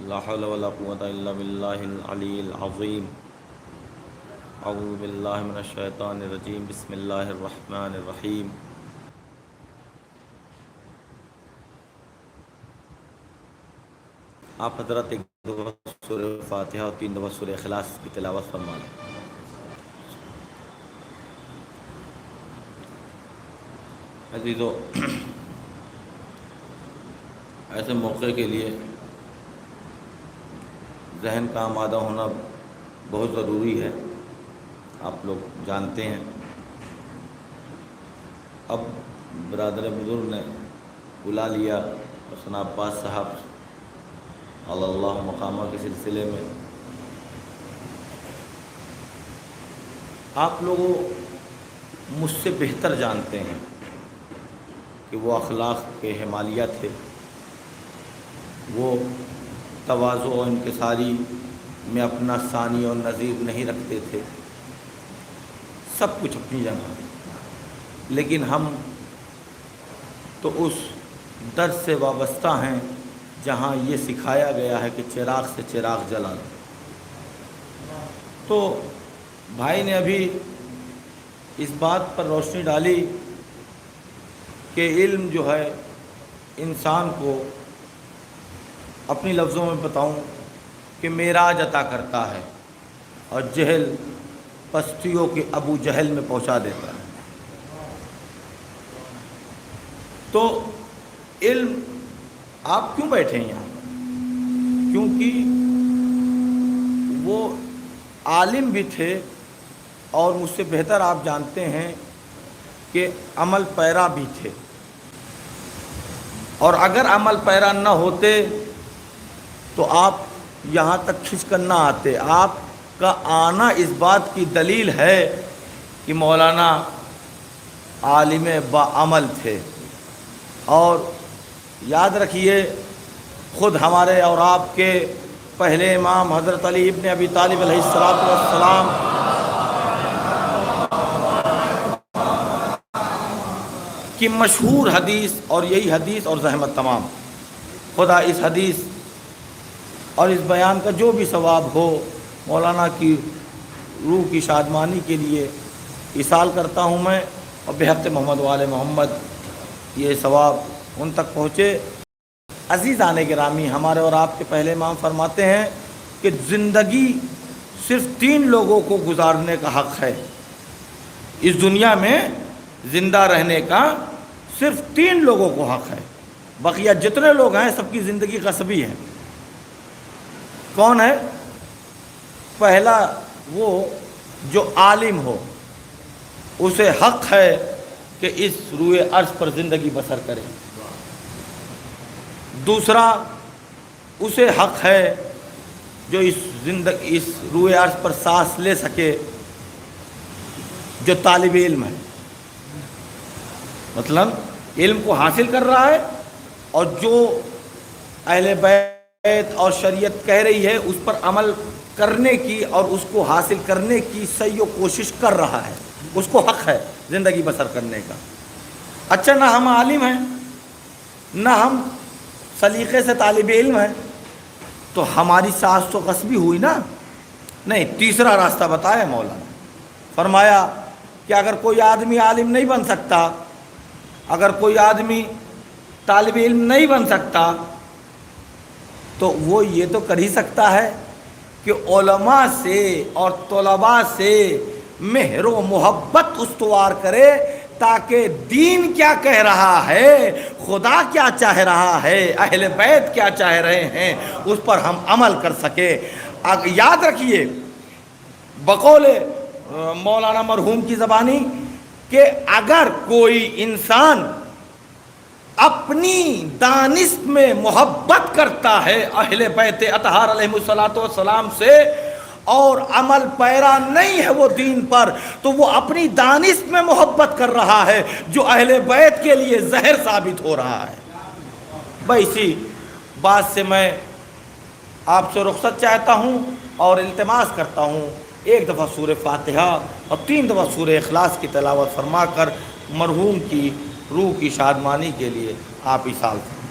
لا حول ولا قوة إلا بالله العلي العظيم. اعوذ باللہ من الشیطان الرجیم. بسم اللہ الرحمن الرحیم. آپ حضرات ایک دفعہ سورہ فاتحہ اور 3 دفعہ سورہ اخلاص کی تلاوت فرما لیں. عزیزو، ایسے موقع کے لیے ذہن کا آمادہ ہونا بہت ضروری ہے. آپ لوگ جانتے ہیں اب برادر بزرگ نے بلا لیا حسن عباس صاحب اللہ مقامہ کے سلسلے میں. آپ لوگ مجھ سے بہتر جانتے ہیں کہ وہ اخلاق کے حمالیہ تھے. وہ تواضع و انکساری میں اپنا ثانی اور نظیر نہیں رکھتے تھے. سب کچھ اپنی جگہ، لیکن ہم تو اس درس سے وابستہ ہیں جہاں یہ سکھایا گیا ہے کہ چراغ سے چراغ جلا لو. تو بھائی نے ابھی اس بات پر روشنی ڈالی کہ علم جو ہے انسان کو، اپنی لفظوں میں بتاؤں کہ معراج عطا کرتا ہے اور جہل پستیوں کے ابو جہل میں پہنچا دیتا ہے. تو علم، آپ کیوں بیٹھے ہیں یہاں؟ کیونکہ وہ عالم بھی تھے اور مجھ سے بہتر آپ جانتے ہیں کہ عمل پیرا بھی تھے. اور اگر عمل پیرا نہ ہوتے تو آپ یہاں تک کھنچ کر نہ آتے. آپ کا آنا اس بات کی دلیل ہے کہ مولانا عالم با عمل تھے. اور یاد رکھیے، خود ہمارے اور آپ کے پہلے امام حضرت علی ابن ابی طالب علیہ السلام کی مشہور حدیث، اور یہی حدیث اور زحمت تمام، خدا اس حدیث اور اس بیان کا جو بھی ثواب ہو مولانا کی روح کی شادمانی کے لیے ایصال کرتا ہوں میں، اور بحق محمد وآل محمد یہ ثواب ان تک پہنچے. عزیزان گرامی، ہمارے اور آپ کے پہلے امام فرماتے ہیں کہ زندگی صرف 3 لوگوں کو گزارنے کا حق ہے. اس دنیا میں زندہ رہنے کا صرف 3 لوگوں کو حق ہے. بقیہ جتنے لوگ ہیں سب کی زندگی غصبی ہے. کون ہے؟ پہلا وہ جو عالم ہو، اسے حق ہے کہ اس روئے عرض پر زندگی بسر کرے. دوسرا، اسے حق ہے جو اس روئے عرض پر سانس لے سکے، جو طالب علم ہے، مطلب علم کو حاصل کر رہا ہے اور جو اہل بیت اور شریعت کہہ رہی ہے اس پر عمل کرنے کی اور اس کو حاصل کرنے کی سعی و کوشش کر رہا ہے. اس کو حق ہے زندگی بسر کرنے کا. اچھا، نہ ہم عالم ہیں نہ ہم سلیقے سے طالب علم ہیں، تو ہماری سانس تو غصبی ہوئی نا. نہیں، تیسرا راستہ بتایا مولانا. فرمایا کہ اگر کوئی آدمی عالم نہیں بن سکتا، اگر کوئی آدمی طالب علم نہیں بن سکتا، تو وہ یہ تو کر ہی سکتا ہے کہ علماء سے اور طلباء سے مہر و محبت استوار کرے، تاکہ دین کیا کہہ رہا ہے، خدا کیا چاہ رہا ہے، اہل بیت کیا چاہ رہے ہیں، اس پر ہم عمل کر سکے. یاد رکھیے بقول مولانا مرحوم کی زبانی کہ اگر کوئی انسان اپنی دانست میں محبت کرتا ہے اہل بیت اطہار علیہ السلام سے اور عمل پیرا نہیں ہے وہ دین پر، تو وہ اپنی دانست میں محبت کر رہا ہے جو اہل بیت کے لیے زہر ثابت ہو رہا ہے. بھائی اسی بات سے میں آپ سے رخصت چاہتا ہوں اور التماس کرتا ہوں، ایک دفعہ سورہ فاتحہ اور 3 دفعہ سورہ اخلاص کی تلاوت فرما کر مرحوم کی روح کی شادمانی کے لیے آپ ایصال کریں.